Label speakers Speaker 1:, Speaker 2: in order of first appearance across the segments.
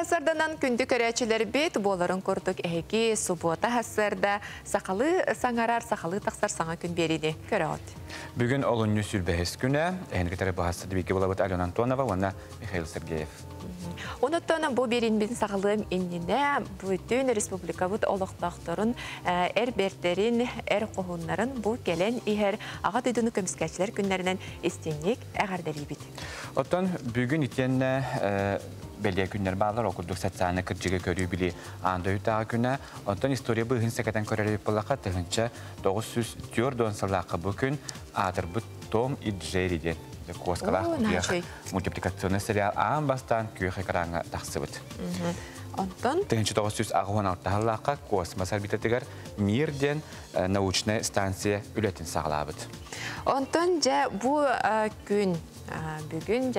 Speaker 1: hasardanan kündü körəçilər bit, boların kurduk eheki, subota hasarda, sakalı sangarar, sakalı taksar sana gün berini körə ot.
Speaker 2: Bugün olunlu sülbəhis günə, ehnikətəri bu hasarda bilgi bulabıt Alyona Antonova, ona Mikhail Sergeyev.
Speaker 1: Ondan bu birin bin sağlığım innine bütün respublikavut oluqtaqların, erbertlerin, qohunların bu gelen iher ağa düdünü kömüskəçilər günlərindən istinlik əğərdəli bit.
Speaker 2: Otan bugün ityenlə belli günler bağlar okuduk satsağını kırcığı körüyü bili anda yutağı güne. Ondan istoriya bu hınsakadan köreli polaqa tığınca 904 sırlağı bugün adır bu Tom İdjeriden. Koskalar multiplikasyonu serial ağın bastan köy ekrana taksıbıt.
Speaker 1: Ondan?
Speaker 2: Tığınca 916 halaqa kosmos orbitatigar Mirden naучная станция ületin sağlabıt.
Speaker 1: Ondan bu gün bugün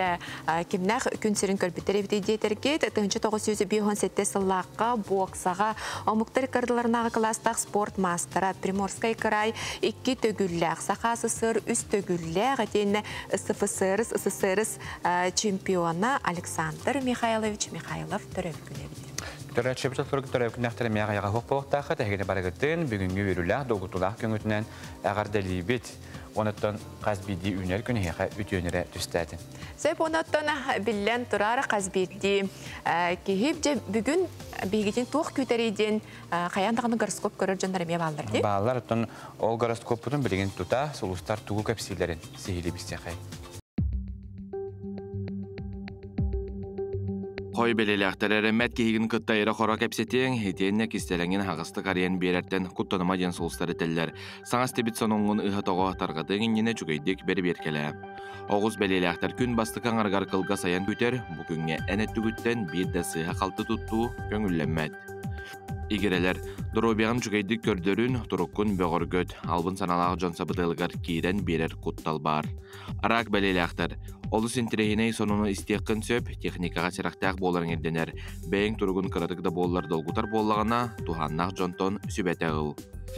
Speaker 1: kimler günserin körpütleri bitecektir ki tığınca 917 sılaqqa boksağa omuktar kardılarına klastaq sport mastera Primorskay kray 2 tögüllək saxası üst tögüllək etine SSSR çempiona Aleksandr Mikhailovich Mikhailov törevkünebidir.
Speaker 2: Törəçəbətlər törevkünəxtərə məğayağa hoq bolaqtağı təgini baragıtın bugünkü verülər doğutulaq günütünən əğərdəlibit. Ondan qazbidi ünər günü həqə ütünərə düstədin.
Speaker 1: Səb ondan bilən turar qazbidi ki hepcə bugün bilgicin toq kütəriydən qayandağını goroskop görür canları mə bağlar deyib?
Speaker 2: Bağlar, ondan o goroskopun bilgin tuta solustar tuğu kəpsilərin sihili bizcəxəy.
Speaker 3: Qoy beleləklər ərəmmət kehigin qıttayırı xora kəpsetiyen, hetiyenlə kistelengin hağısты qariyen berərtən quttanıma jen solustar etəllər. Sağas tebit sonungun ıha toğa tarqadığın yine cügeydik beri berkele. Oğuz beleləklər gün bastıkan argar kılga sayan küter, bugünge ənəttügütten bir de sıha qaltı tuttu, göngüllənmət. İgireler, durubiyan cügeydik gördörün, turukkun böğür göt, albın sanalağı jonsa bıdılgar kiren berer kuttal bar. Arak beleləklər, olus intireyiney sonunu istiyakın söp, texnikaga sıraqtaq boların erdener, bəying turugun kıradıqda bollar dolgutar bollağına, tuhannaq jonton sübetəğıl.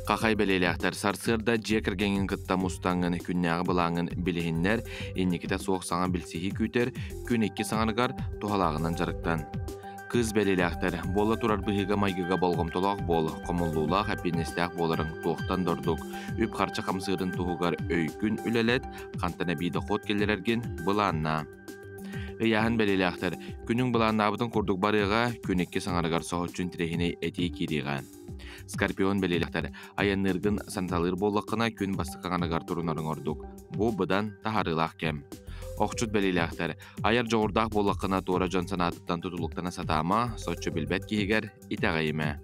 Speaker 3: Qaqay beleləklər sarsırda jekirgengin qıtta mustangın künnəği bulağın bilihinlər, ennikita soğuk sana bilsihi küter, gün 2 sağınıgar tuhalağından jarıqtan. Kız beleləklər, bolla turar bıhıga maygıga bolğum tolaq bol, qomulluğlaq əpinestəq boların tuğtan dorduk, üp qarça qamsığırın tuğugar öykün ülelet, qantana bide xot gelirergin bulanna. Yahın beleləklər, günün bulanna abıdın kurduk barıға, gün 2 sağınıgar soğutçun tirehine eti kiriğen. Skorpion beleləklər, ayanırgın santalır bollaqına gün bastı qağanıgar turunarın orduk. Bu bıdan taharılaq kem. Oqçut beleləklər, ayar joğurdaq bollaqına doğra jon sanatıttan tutuluqtana satama, soçu bilbət kihiger itağayime.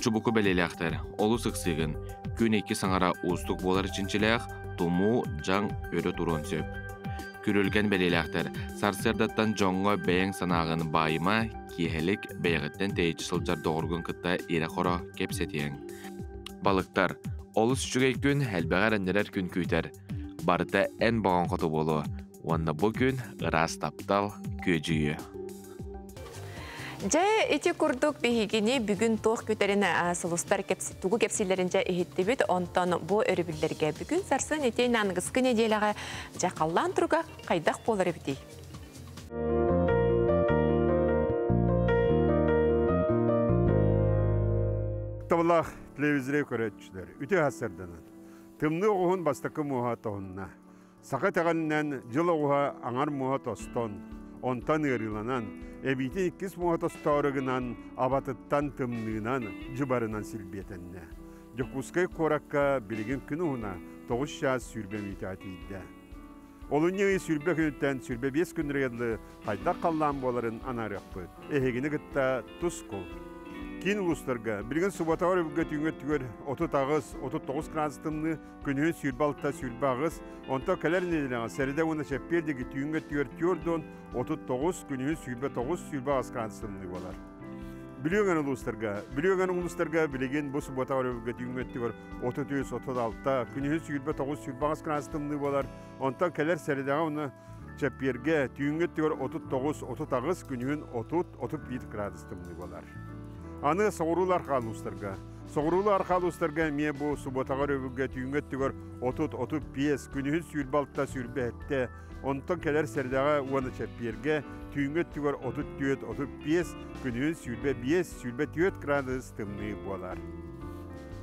Speaker 3: Çubuku beleləklər, olu sıqsığın, gün 2 sağara ustuq bolar içinçilək, tumu, can, örü turun söp. Kürülgen beleləklər, sarsırdattan jonga bəyən sanağın bayıma, kihelik bəyəğitten teyçi sılcar doğurgun kıtta ere xora kepsetiyen. Balıqtar, olu süçügey gün həlbəğər enderer gün küyter. Barıta en bağın qotu bolu, onda bugün ıras taptal köcüyü.
Speaker 1: Eti kurduk bihigini bugün toq küterin solustar tuğu kepsilerince ehittibit, ondan bu örübüllerge bugün sarsın eteyin anğıskı nedelağa jaqallan turuga qaydaq bolar ebiti.
Speaker 4: Tavallah televizyon körətçülər, üte hasardanan. Tımны оғын бастықы мұға тоғынна. Сақа тағаннан жыл оға аңар мұға тостон, онтан ұрыланан, әбейті 2 мұға тостауырығынан, абатыттан тымнынан, жыбарынан сілбетінне. Жоқпускай қораққа білген күні ұна 9 шас сүрбе мүйтәтейді. Олын ең сүрбе күніттен сүрбе 5 күнірегелі қайда қаллан боларын анарық бұд. Әхегіні күтті тұс қол. Кин улустарга билген субатавар өбгөтүнгөтүгөр 39 градустымны күнүн сүрбалта сүрбагыз онта калернелерга серде уна чеппердеги түйүнгөтүгөр түйөрдөн 39 күнүн сүрбе 9 сүрбагыз градустымны болар. Билген улустарга билген бу субатавар өбгөтүнгөтүгөр 33-36 күнүн сүрбе 9 сүрбагыз градустымны болар. Онта калер сердега уна чепперге түйүнгөтүгөр 39 күнүн 30-31 градустымны болар. Аны соғырулар қалыстырға. Соғырулы арқалы ұстарға ме бұл сұботағар өбігі түйінгет түгір 30-35 күнігін сүйірбалықта сүйірбе әтті. Онтан кәлер сәрдіға оны чәпперге түйінгет түгір 34-35 күнігін сүйірбе 5 сүйірбе 4 градус тымны болар.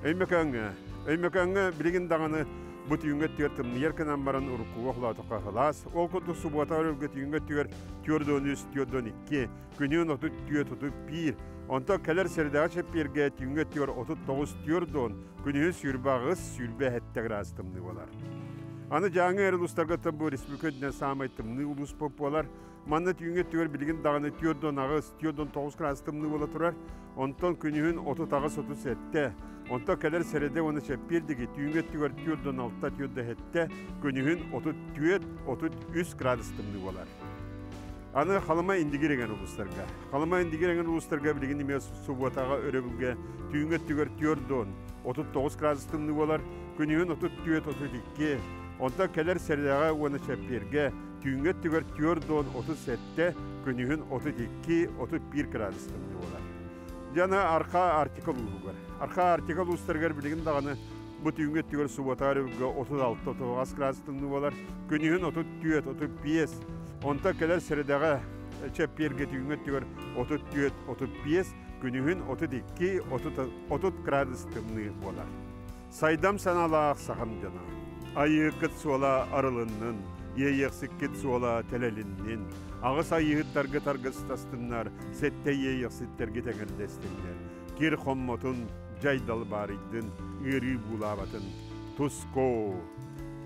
Speaker 4: Өймекаңы білген дағаны bu tüyünge tüyertim yerken ambaran urkuğa xulatuqa xılas. Ol kutu subata örgü tüyünge tüyer tüyordon üst tüyordon 2. Günün otut tüyet otut 1. Onta keler serdağa çepirge tüyünge tüyer otut 9 tüyordon. Günün sürbağız sürbe hette grastımlı olar. Anı жаңы әрі ұстарға bu республикаден самайтымны улус поп болар. Манна түйінге түйер білген дағаны түйердон ағыз, түйердон 9 grastымны бола тұрар. Онтан күнігін 30 ағыз 37. Онта кәлер сәреді оны шәппердігі түйінге түйер түйердон 6 түйерді әтті, күнігін 33 градустымны болар. Аны қалыма индигереген ұлыстарға. Қалыма индигереген ұлыстарға білген емес субатаға өребілге түйінге түйер түйердон 39 градустымны болар, күнігін 32. Онта кәлер сәрдіға оны шәпперге түйінге түйер түйердон 37, күнігін 32-31 градустымны болар. Жана арқа артикл ұлығыр. Арқа артикл ұстарғар білген дағаны бұ түйінге түйер субатаға 36-36 градустымны болар, күнігін 34-35. Онта кәлер сәрдіға шәпперге түйінге түйер 34-35, күнігін 32-30 градустымны болар. Сайдам саналақ сақам жана. Айы кіт суала арылынның, ейексік кіт суала тәлеліннен, ағыс айығыттарға тарғыстастынлар, сәтте ейексіттерге тәңірдестіңдер. Кер қоммотын жайдал барыйдың, үйрі бұлабатын, тұско.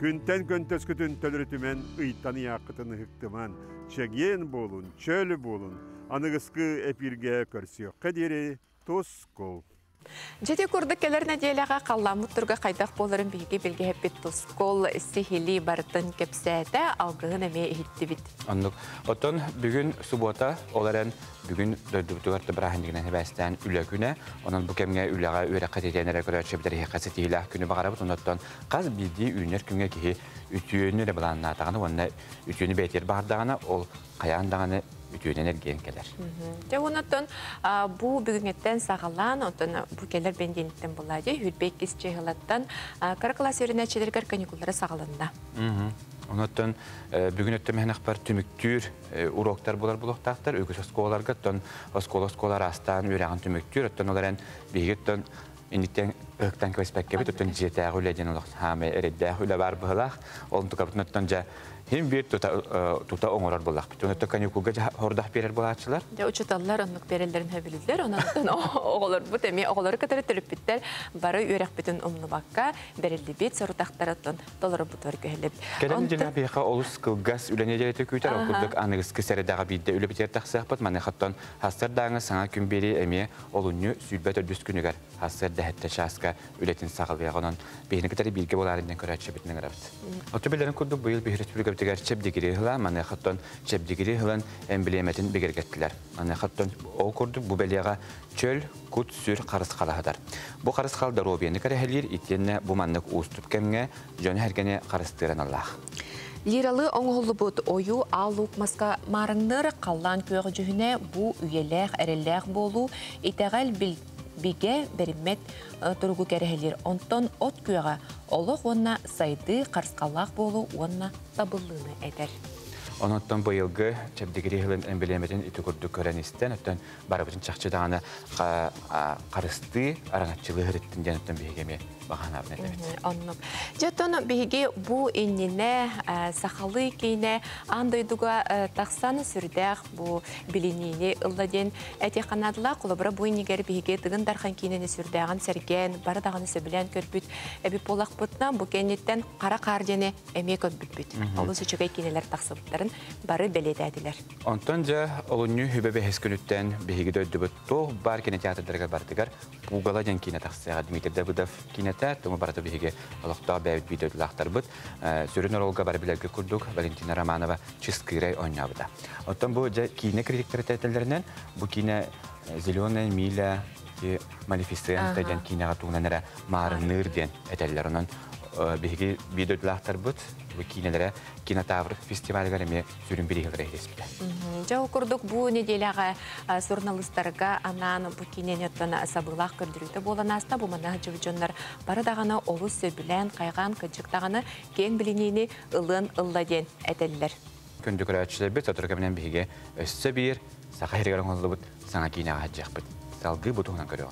Speaker 4: Күнтен көнтөс күтін төлірітімен ұйтаны яқытын ұқтыман, чәген болын, чөлі болын, анығысқы әпірге көрсі қадері тұско.
Speaker 1: Жеде көрдік келер нәделяға қалламыт тұрға қайдақ болырын бейге білге әппет тұскол сихили бартын кепсәті алғығын әме ехетті бит.
Speaker 2: Анық. Отын бүгін суббота оларын бүгін дөйдібітігірті бірахындығынан әбәстен үлі күні. Оның бұл кәмге үліға өрі қатетенері көрәтші бідір еқасы тейілі күні бағарабыт. Оныттан қаз білді үйінер күнге кейі үтүйені рәбіланына атағаны, онына үтүйені бәйтер бағардағаны, ол қаяндағаны ütüğünden ergen keler.
Speaker 1: Ondan bu bugünketen sağalan, ondan bu keler bendiyenden buladı. Hülbek isçehilattan karaklas öğreneciler kanikulları sağalanda.
Speaker 2: Ondan bugün öttem par tümüktür uroktar bular bulaktaktar. Öyküs oskolarga ton oskolar astan öğren tümüktür. Ondan olarak bilgitten indikten ıktan köspekke bit ondan jete ağuleden olaq hame eredde ağula var bıhlaq. Onun tukaptınattanca hem bir tuta oğurar bulaq. Bütün kanikuga hordah berer bulaqçılar.
Speaker 1: Ya uçutallar onluk berellerin habilidler. Ondan oğullar bu temi oğulları kadar törüp bitler. Barı örek bütün umlu bakka berelli bit sorudaktaratın doları bu törgü helip.
Speaker 2: Gelen jena beha olus kılgas ülenece töküter okuduk anıgız keseredağı bidde üle biter taxsaqpat mane hatton hasar dağına sana gün beri emi olunyu sülbet ödüskünüger hasar dehette şaska ületin sağılıyağının behini kadar bilgi bolarından körətçe bitinen arabıt. Otobillerin kurduk bu yıl bir respublika bitiger çebdigiri hıla mane hatton çebdigiri hılan emblemetin begergettiler. Mane hatton o kurduk bu beliyağa çöl kut sür qarыс qalahadar. Bu qarыс qalda robiyeni karehelir ityenine bu manlık ustup kemge jön hergene qarıstıran Allah.
Speaker 1: Liralı oңғылы бұд ойу алук маска марыңныр қаллан көғі жүхіне bu üyeler, әрелер болу, итәғәл биге берімет тұрғы кәрігелер. Онтон от көға олық онна сайды қарсқалақ болу онна табылыны әдер.
Speaker 2: Ondan bu yılgı çebdigiri hılın emblemetin iti kurdu kören isten, ötten barabıcın çakçıdağına qarısты aranatçılığı hırıttın ötten bihegeme bağan abin edebet.
Speaker 1: Anladım. Jatonu bihege bu enine sahalı keyne andayduga taqsanı sürdəq bu bilinini ılladен әте qanadla kulabra bu eniger bihege tıgın darxan keyneni sürdəğin sergen baradağını söbülen körpüt ebi polaq butna bu kennetten qara qardene emek öbbüt. Olu süçüge keyneler taqsıbıtların barı beledədiler.
Speaker 2: Ondanca olunyu hübebe heskünütten bihege döydübüt toğ bar kene teatrlarga bardıgar bu galajan keyne taqsıya Dmitri Davudov kinete tomu barada bihege aloqta bəvit videolar bıt sürünür olga bar bilerge kurduk Valentina Romanova Чистый oynabıda. Ondan bu kine kritikleri tetelerinden bu kine Zeleная миля Maleficent den kine gatунанара marınır den etellerinin bihege videolar bıt бу кинелере кинотавр фестивальга эме сүрүн бири греспите.
Speaker 1: Жау курдук бу неделяга журналисттарга анан бу киненеттен сабылак көрдүрүтө боланаста бу мана жоннор бары дагана олус сөбүлен кайган кыжыктаганы кең билинини ылын ылладен этеллер.
Speaker 2: Күндү көрөчүлөр бит отурга менен биге өссө бир сахайрыган олубут саңа кинага жакпыт. Салгы бутугунан көрөм.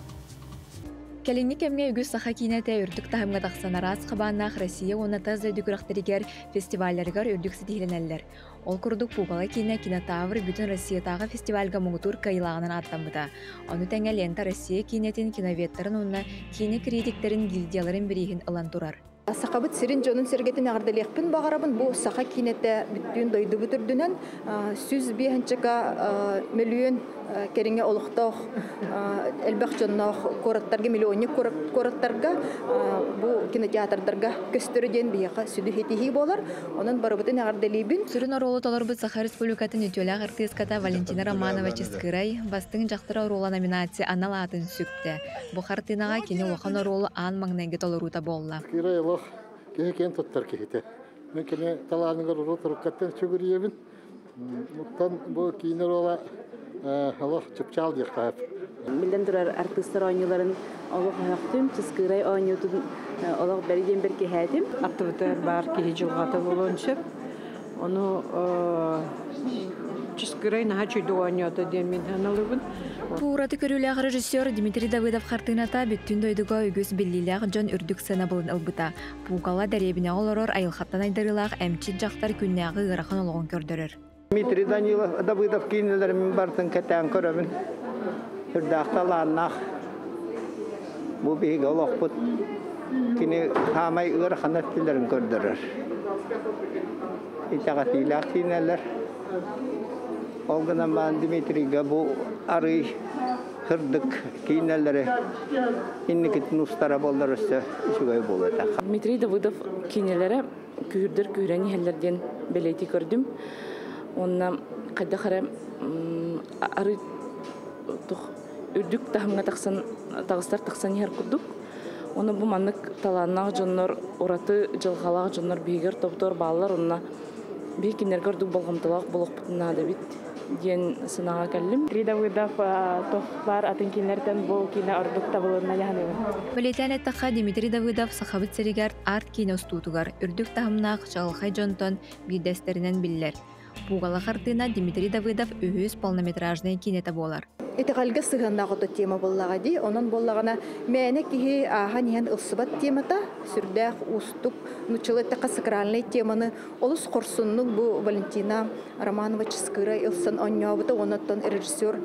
Speaker 5: Кәлінні кәмге үгіз саха кинеті үрдік тахымға тақсан арас қабаннақ Россия оны таза дүкірақтаригер фестивальлергер үрдік сетихленелер. Ол күрдік пугала кине кинотавр бүтін Россиятағы фестивальға мұғытур кайылағынан аттамыда. Оны тәңе лента Россия кинетін киноветтарын онына кине критиктерін гильдияларын бірігін ылан тұрар.
Speaker 6: Сақабыт сирин жонун сергетин ағырдалиқпін бағарабын бұл сақа кинеті бүттүйін дойды бұтырдынан сүз бейханчыға миллион кереңе олықтау әлбәқ жоннау кораттарға, миллионник кораттарға бұл кинотеатрдарға көстірден бейіға сүді хетихи болар. Оның барабытын ағырдалибін.
Speaker 5: Сүрін оролы толарбыт Саха Республикатын үтелі артистката Валентина Романова Ческырай бастың жақтыра орола номинация аналатын сүкті. Бұл қартынаға кені оған оролы ан маңнайғы толарута болла.
Speaker 7: Кекен тоттар кехите. Мен кене таланыңар уру туруккаттан чөгүрүебин. Муттан бу кинер ола Аллах чыпчал дияқтап.
Speaker 8: Билден турар артисттар ойныларын Аллах аяқтым, Ческырай ойнютын Аллах бәриден бір кехәдім.
Speaker 9: Активитер бар кехи жылғаты болоншып. Onu Ческырай наха чүйді ойнуды ден мен таналыбын.
Speaker 5: Пураты көрілі режиссер Дмитрий Давыдов қартыната бүттін дойдыға үгіз біліліғ жон үрдік сына болын ылбыта. Пуғала дәребіне оларор айылхаттан айдарылақ әмчит жақтар күннәғы ғырақын олығын көрдірір.
Speaker 7: Дмитрий Давыдов кинелермен бартын кәтән көрөбін. Үрдақталаннақ. Бұл бейгі олық бұд. Кіне хамай ғырақын әттілерін көрдірір. Итағатилақ кинелер. Олғынан баған Дмитрийға бұл арый хырдык кинелері инникетін ұстара болдырысы үшігай болады.
Speaker 8: Дмитрий Давыдов кинелері күйірдір күйрәні хәллерден белейті көрдім. Онына қайда қара арый үрдік тахымға тағыстар тақсан ер күрдік. Оны бұл манық таланнақ жонлар, ораты жылғалақ жонлар бейгер топтор балалар онына бей кинер көрдік болғымтылақ болық бұтынады бит. Ден сынаға кәлім.
Speaker 10: Давыдов тоқпар атын кинерден бұл кине ордық табылына яғынығы.
Speaker 5: Валетен әттіға Дмитрий Давыдов сақабыт сәрігер арт кине ұстутығар. Үрдік тахымнақ жалғай жонтон бейдестерінен білілер. Пуғала қартына Дмитрий Давыдов үйіз полнометражный кинеті болар.
Speaker 6: Этегалга сыгындағы то тема боллаға ди, онын боллағына мәне кихи ахан ен ылсыбат темата, сүрдәқ, устук, нучылы тәқа сакралный теманы, олыс қорсынның бұ Валентина Романова Ческырай ылсын оннябыта, онаттан режиссер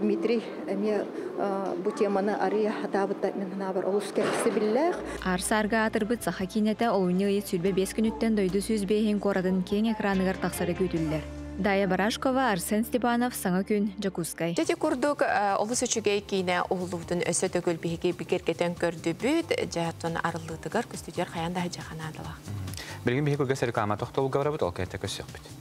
Speaker 6: Дмитрий бұ теманы ария хатабыта мен ханабар олыс кәрісі білләқ.
Speaker 5: Арсарға атырбыт саха кинеті олуны ет сүрбе 5 күніттен дойды сөз бейхен қорадың кең экранығар тақсары көтілілер. Дая Барашкова, Арсен Степанов, Саңа күн, Жакускай.
Speaker 1: Жети курдук олус үчүгей кейне оғылуудун өсө төгіл бейге бігергетен көрді бүт, жааттон арылытыгар көстүдер қаянда жақанадыла.
Speaker 2: Білген бейге көрге сәрі қама тоқталуға бара бұд, ол кәйтті көсі өкпіт.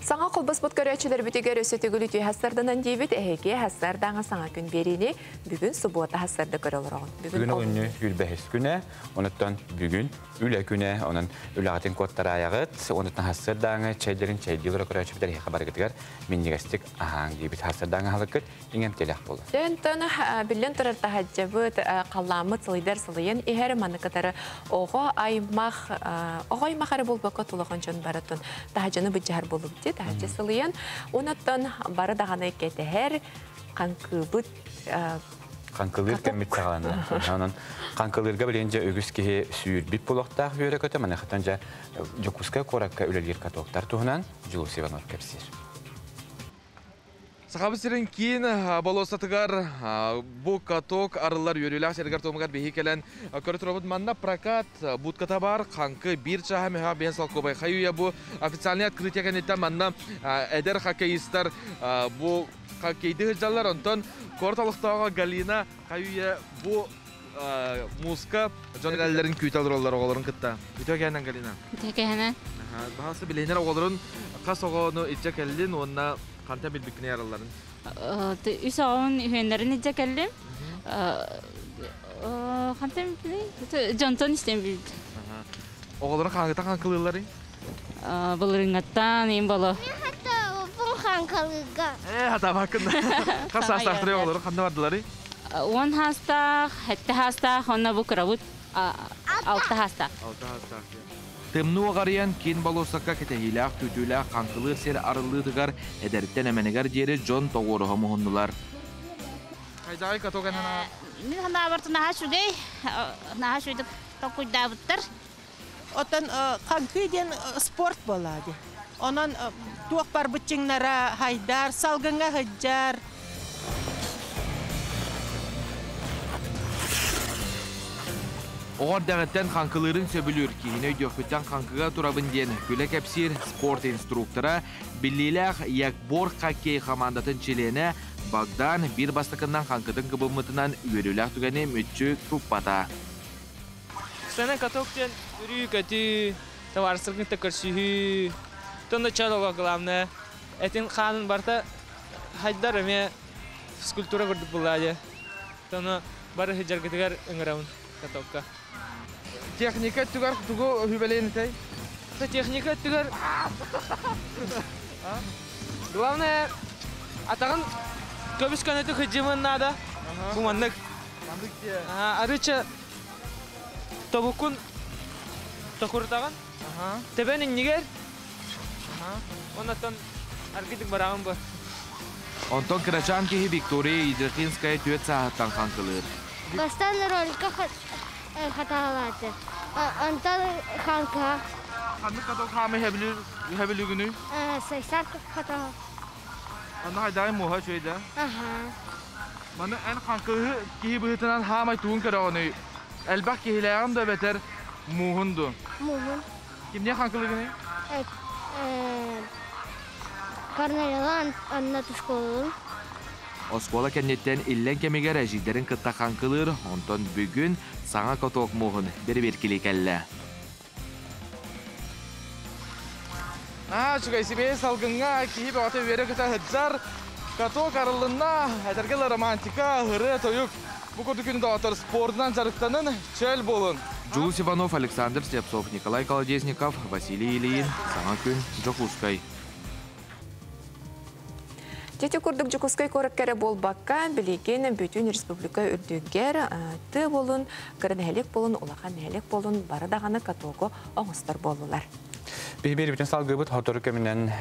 Speaker 1: Саңа қолбас бұт көрәтшілер бүтігер өсі төгілі түй хастарданан дейбіт, әйге хастардаңа саңа күн беріне бүгін сұбуата хастарды көрілір оғын.
Speaker 2: Бүгін оғынны үлбәхес күні, оныттан бүгін үлі күні, оның үліғатын kodтары аяғыт, оныттан хастардаңа чәйдерін чәйділері көрәтшілер еқа барғытығар меннегістік ағаң дейбіт хастардаңа халыққыт еңем телек болды.
Speaker 1: Дөнтін білін тұрарта хаджабыт қаламыт сылайдар сылайын ехәрі манықытары оға аймақары бол бақы тұлығын жон барытын тахаджаны бұд жағар болып дед. Тахаджы сылайын, онаттан бары дағаны кетігер қанқыбыт
Speaker 2: Қанқылыр кәммет сағаланы. Қанқылырға біленже өгіз кеге сүйір бит болуқтақ үйері көті, манақытан жа Жокускай қораққа өлелер катоқтар туғынан Жулус Иванов кәпсер.
Speaker 3: Сақабысырын кейін болосатығар бұл каток арылар өрелі сәргар томығар бейі кәлін көрі тұрабыд манна прокат бұтката бар қанқы бір чаға мәға бен салқобай қайуя бұл официальный открытия кәнеттен манна әдер хоккеистар бұл хоккейді ғылжалар онтан корталықтауға Галина қайуя бұл музыка жон әлілерін көйталдыр олар оғаларын күтті. Үті өкәнен Галина?
Speaker 11: Үті өкәнен.
Speaker 3: Bahası bileğinler oğulların kas oğunu içe kellin, onunla kanta bilbikine yaraların.
Speaker 11: Üç oğun üyenlerini içe kellim. Kanta bilbikine, Johnson isteyen bildi.
Speaker 3: Oğulların kankılıyorları?
Speaker 11: Balırıngattan, en balı.
Speaker 12: Hatta bu kankalıga.
Speaker 3: Hatta bakın. Kas hastaktırıyor oğulların, kanta vardıları?
Speaker 11: On hasta, hette hasta, ona bu kıravut. Altı hasta.
Speaker 3: Tımnu ağarayan kin balosaka ketehilak, tütülak, kankılı ser arılı tıgar, ederitten emenegar jeri John Togoruha muhundular. Hayday katogan hana?
Speaker 11: Biz handa abartı naha şugay, naha şuyduk tokuyda bıttır.
Speaker 13: Otan kankı den sport boladı. Onun tuğuk bar bıçınlara haydar, salgınga hıccar.
Speaker 3: Oğar dağıttan kankıların söbülür ki yine ödüğütten kankıga turabın diyen Gülek Epsir sport instruktora Billilak Yakbor Hakkey komandatın çilene Bagdan bir bastakından kankıdın kıbılmıtından üverülak tügeni mütçü tuppata.
Speaker 14: Sana katokten ürüyü kötü, tavarsızlıkın tıkırşıhı, tonda çalığa kılamne. Etin kanın barta haydar eme skulptura gördük buladı. Tona barı hıcar gıdıgar ıngıramın katokka.
Speaker 3: Teknika tügar tugu hübeleyin tay.
Speaker 14: Teknika tügar. Главное, атаган көбүс канеты хыжымын нада. Bu manlık.
Speaker 3: Manlık diye.
Speaker 14: Arıça tabukun takurtagan. Tebenin niger. Ondan arkidik barağım bu.
Speaker 3: Ondan kıraçan ki Victoria İdrekinskaya tüet saattan kankılır.
Speaker 12: Bastan rolka hatalardı. Ondan kanka.
Speaker 3: Kanlık katok hame hebili günü.
Speaker 12: 80 hata.
Speaker 3: Anda hayday muha şöyde. Bana en kankığı ki bıhıtınan hame tuğun kırağını. Elbak ki hilayan da beter muhundu.
Speaker 12: Muhun.
Speaker 3: Kim niye kankılı günü?
Speaker 12: Evet. Karnayala anlatışkolun.
Speaker 3: Oskola kennetten illen kemiger ejidlerin kıtta kankılır. Ondan bugün sana katok muhun bir kelle. Şu gaysi salgınga ki batı vere kıta hıcar. Katok aralığına hetergele romantika hırı toyuk. Bu kodu günü dağıtır spordan zarıktanın çöl bolun. Jules Ivanov, Alexander Stepsov, Nikolay Kolodeznikov, Vasiliy Iliyin, sana gün Jokuskay.
Speaker 1: Жете курдук Жокускай кораккары болбакка билеген бүтүн республика үрдүгер ты болун, кырынхелек болун, улахан хелек болун, бары даганы катого оңыстар болулар.
Speaker 2: Бейбери бүтін салгыбыт хотору көмінен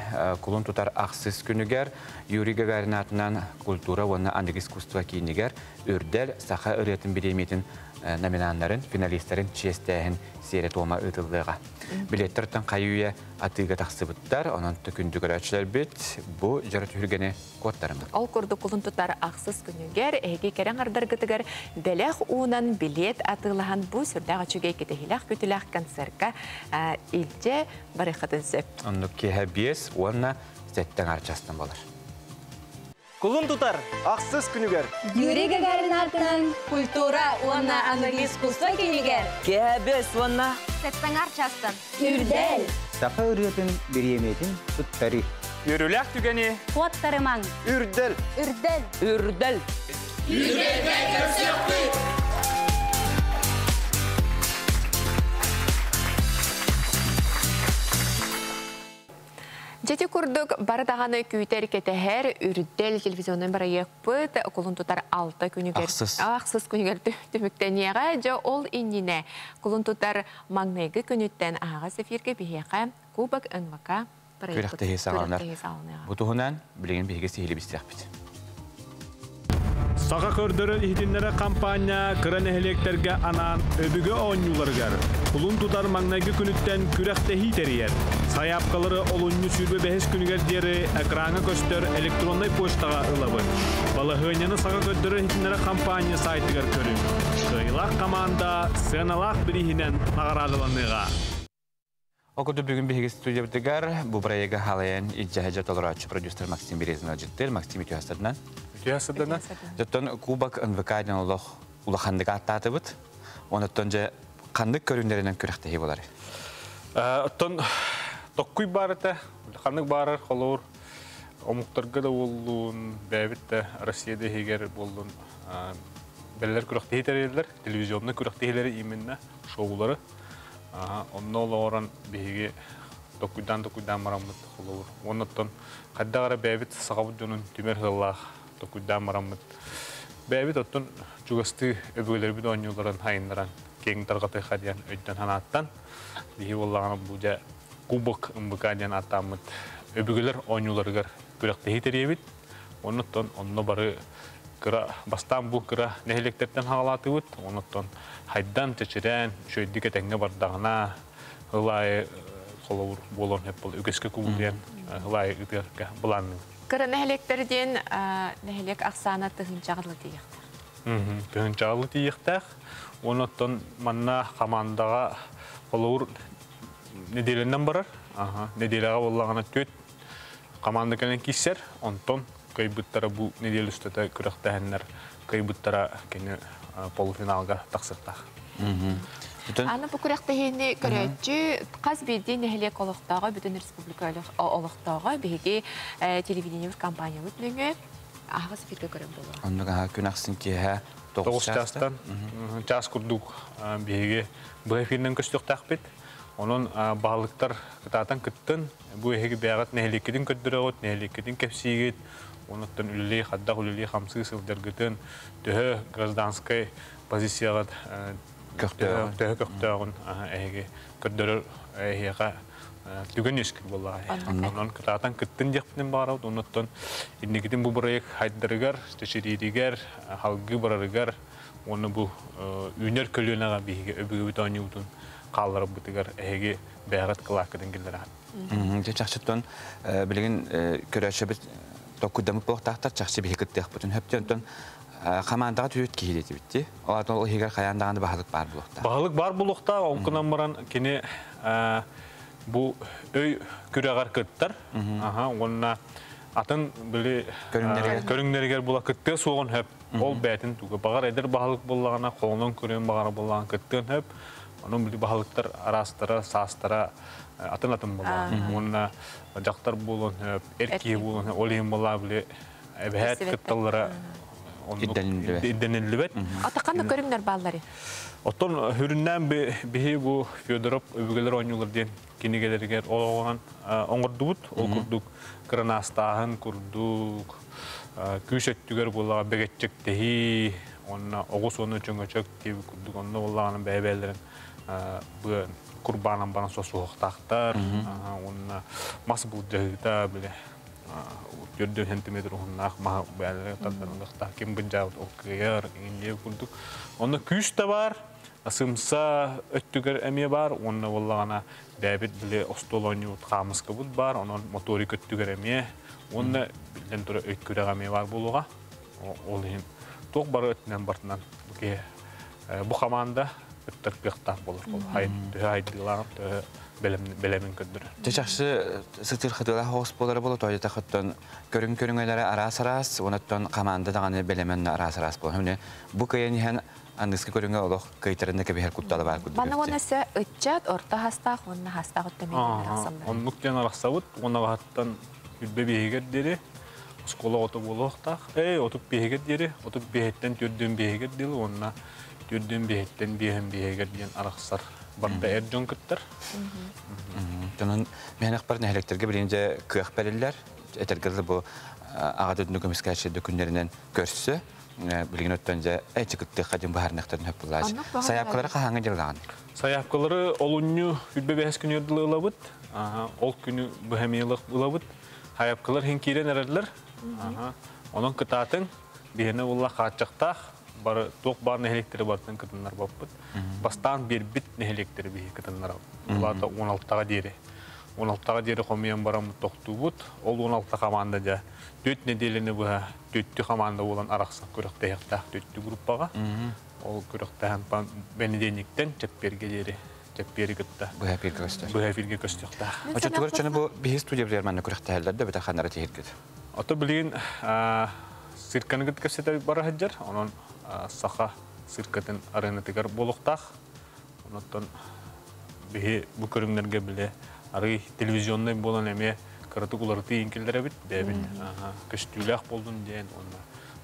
Speaker 2: кулун тутар ақсыз күнігер, Юрий Гагарин атынан культура оны андық искусства кейінігер, үрдел сақа ұретін біреметін номинанларын, финалистерін честәйін серет олма ұтылдыға. Билеттерден қайуя атыға тақсыбыттар, онын түкінді көрәтшілер біт, бұл жарат үргені кодтарымды.
Speaker 1: Ол күрді кулун тутар ақсыз күнігер, әйге кәрен ардарғытығар бәләқ уынан билет атылыған бұл сүрдәға чүгей кетехіләқ көтіләқ концертқа илже барықатын сөп.
Speaker 2: Онны кеһә бес, онна сәттен арчастан болар.
Speaker 15: Кулун тутар, ақсыз күнігер.
Speaker 16: Юрий Гагарин артынан культура, онна андық искусства күнігер.
Speaker 15: Кеһә бес, онна
Speaker 16: Сәттен арчастан. Үрдел.
Speaker 17: Сақа үретін біреметін тұттары.
Speaker 15: Үріләк түгені.
Speaker 16: Қуаттарымаң.
Speaker 15: Үрдел.
Speaker 16: Үрдел.
Speaker 15: Үрдел.
Speaker 16: Үрделге көрсөктік.
Speaker 1: Жете курдук бардағаны күйтер кетехер үрдел телевизионын бара екпыт, кулун тутар 6 күнігер. Ақсыз күнігер түміктенеға, жа ол иннине. Кулун тутар маңнайғы күніттен аға сефирге бейеқа, кубак ыңвака бара екпыт.
Speaker 2: Күректі хесағанар. Бұтығынан білеген бейге сейлі бістірақ біт.
Speaker 18: Сақа көрдірі ихтинлері кампания кыран эхелектерге анан өбігі оңюларгар. Кулун тутар маңнайғы күніттен күректі хитериер. Саяпқалары олунну сүрбе бәхес күнігер дері экраңа көстер электрондай почтаға ылабы. Балығыняны сақа көрдірі ихтинлері кампания сайтыгар көрім. Кыйлақ команда сыналақ бірихінен нағарадыланыға.
Speaker 2: Окуду бүгін бейге студия бітігер, бұл проекті халайын иджахеджат олыратшы продюсер Максим Березин алжыттыр. Максим үтіясырдан.
Speaker 4: Үтіясырдан?
Speaker 2: Жаттан кубак НВК-ден улахандыға аттаты бұд. Онаттан же қандық көріндерінен көріқтегі болар?
Speaker 18: Оттан Tokkuy barıta, kanık barır kolor. Omuktarga da olun, bäbit Rossiyada heger bolun. Beller kurak tehterler, televizyonda kurak tehleri iminne şovları. Onunla oran bihige dokuydan maramut kolor. Ondan kadda gara bäbit sağabut jonun tümer hıllah dokuydan maramut. Bäbit otun jugasti öbügeler bir oynuyorların hayınlaran keng tarqatı hadiyan öйдөн hanattan. Bihi wallagana buja kubuk ımbıkadiyan atamut. Öbügeler oynuyorlargar kurak tehteriyebit. Ondan barı kıra bastan bu kıra nehelekterden halatıbıt. Ondan haydan çeçiren şöyle ketenge bardağına hılay kolor bolon hep bol ögeske kubulyan hılay ıtırka bulanın.
Speaker 1: Kıra nehelekterden nehelek aksana tıhınçağlı diyektir.
Speaker 18: Tıhınçağlı diyektir. Ondan manna kamandağa kolor nedelenden barar. Nedelağa ollağına töt kamandakenen kisser. Ondan kayıbıttara bu nedel üstüde kıraktahenler kayıbıttara kene polufinalga taksırtaq.
Speaker 1: Аны bu kıraktaheni görücü qaz bildiğin nehelek oluqtağı bütün respublika oluqtağı bihigi televizyonumuz kampanyalı nöngü ağız fikri görün bolu.
Speaker 2: Ondan günahsın ki ha
Speaker 18: 9 çastan ças kurduk bihigi bu efirden köstük taqbit. Onun bağlıklar kıtatan kıttın bu ehegi beygat nehelekidin köddüreğot nehelekidin kepsiyget. Ondan ülli hadda ülli 50 yıldır gıtın töhö grazdanskay pozisiyagat köktağın ehegi köddürür ehiyaga tügün eskil bollahi. Onun kıtatan kıttın jekpinin bağırad. Ondan innigidin bu burayık hayddarıgar, teşiririgar, halgı bararıgar. Onu bu üner kölüğüne bihige öbüge bütani utun qallarıp bitigar ehegi beygat kılakıdın gildirat.
Speaker 2: Çakşıttan bilgin körəşəbit dokudamı boğtaqtar çakşı bir hikit bütün hepten kamandağa tüyüt kihileti bitti. O higar kayandağında bahalık bar buluqta.
Speaker 18: Bahalık bar buluqta onkunan baran kini bu öy küreğar kıttar. Onunla atın böyle körünleriger bula kıttı soğun hep ol bəytin tuğu. Bağır eder bahalık bulağına kolunun körün bağır bulağına kıttın hep. Onun böyle bahalıklar arastıra, sastara atın bulağına. Onunla jaktar bulun hep, erkeği bulun hep, olayın bulağı böyle ebhət kıttallara iddenilli bet.
Speaker 1: Atakan da görünler bağları?
Speaker 18: Oton hüründen bihi bu Fyodorov öbügeler oynuyorlar diyen kinigeleriger oğlan oңordubut, ol kurduk kranastahın kurduk, küş öttüger bulağa begetcek tehi, onna oğuz onu çöngöçök gibi kurduk, onna olağanın beyberlerin bu kurbanan bana soğuqtaqtar, onna mas bulcağıda bile 4 cm onnak ma böyle tadlarında kim bunca okuyar ince kurduk. Onda küş de var. Asımsa öttüger emiye var. Onda vallana David bile ostolonyu tqamız kabul var. Onun motorik öttüger emiye. Onda bilen tura ötküre emiye var buluğa. Olhin tok bar ötünen bartından bu komanda öttür qıqtaq bolur. Haydilan belemin köddür.
Speaker 2: Teşakşı sıtır xıdıla host boları bolu toyda taxıttan körün-körüngelere aras-aras, onattan komanda dağını belemenle aras-aras bolu. Hüne bu kayan ihan andıskı körünge oluq kaytarında kebi her kuttalı var kuddür.
Speaker 1: Bana ona ise ötçat, orta hastaq, onunla hastaq öttemeyden araqsamlar.
Speaker 18: Onluk diyen araqsavut, ona hattan yüzbe behiger deri, skola otup oluqtaq. Otup behiger deri, otup behetten tördüğün behiger deli, onunla tördüğün behetten behiger diyen araqsar. Barda erjon kıttır.
Speaker 2: Onun mehanak barın ehlekterge bilince kıyaq belirler. Etergirli bu ağadı dünü kömüskerçi dökünlerinden görsü. Bilgin öttönce ayçı kıttı qadın bu harnaqtарын hep bullaç. Sayapkaları qahanı jirlağın?
Speaker 18: Sayapkaları olunyu hüdbe behes günü yırdılı ılavut. Ol günü bu hemiyılık ılavut. Sayapkalar hinkiren ererler. Onun kıtatın bihine ulla qaçaqtaq. Barı tok bar nehelekteri bardan kıtınlar babıt. Bastan bir bit nehelekteri bihi kıtınlar. Ulata 16'a deri. 16'a deri komiyan baram toktu but. Ol 16 komanda ja. 4 nedelini bu 4 komanda olan araqsa körükte yaqtaq 4 gruppaga. Ol körükte hem benedenikten çepperge deri. Çepperi kıtta.
Speaker 2: Bu hepir köstü.
Speaker 18: Bu hepirge köstüqta.
Speaker 2: Açıkçası çene bu bir studiya bilermanı körükte hellerde beta xanara tehirgid.
Speaker 18: Ata bilin sirkanı gıt kösete bara hajjar. Onun saha sirkatın arenatigar boluqtaq. Ondan bihi bu körünlerge bile ары телевизионный болан эме кырытык уларты инкелдер бит бәбит. Көстүләк болдун ден, онна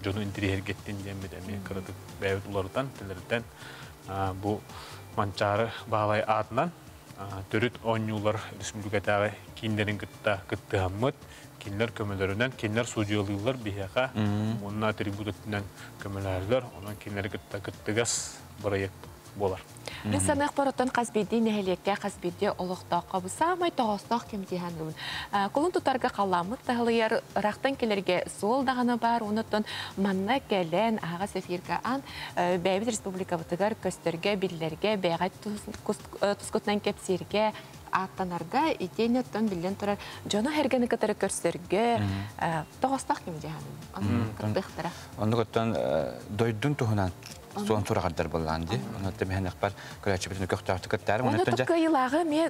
Speaker 18: жону интерьер кеттин ден бит эме кырытык бәбит улардан телерден бу манчары баалай атынан төрүт онюлар республикадагы киндерин кыттыаммыт кинлер көмөлөрүнөн кинлер судьялыйлар бияка онна трибунаттан көмөлөрлөр онан кинлер кыттыгас проект болар.
Speaker 1: Санах паротон казбиди нехелекке казбиди олохтоққа бу самай тоғостақ кемтихангын. Колун тутарга қаламыт тағылыяр рақтан келерге сол дағаны бар, онытын манна келен аға сефирға ан бәйбіт республика бұтығар көстерге, биллерге, бәйғай тұскотнан кепсерге, аттанарға итенеттен билен тұрар. Жоны хергені кітары көрстерге тоғостақ кемтихангын.
Speaker 2: Онды көттен дойдун туғынан соң тұрағардар болғанды. Онытты мен ақпар көрәтші бітін көқтақты кіттәрі.
Speaker 1: Онытты күйілағы ме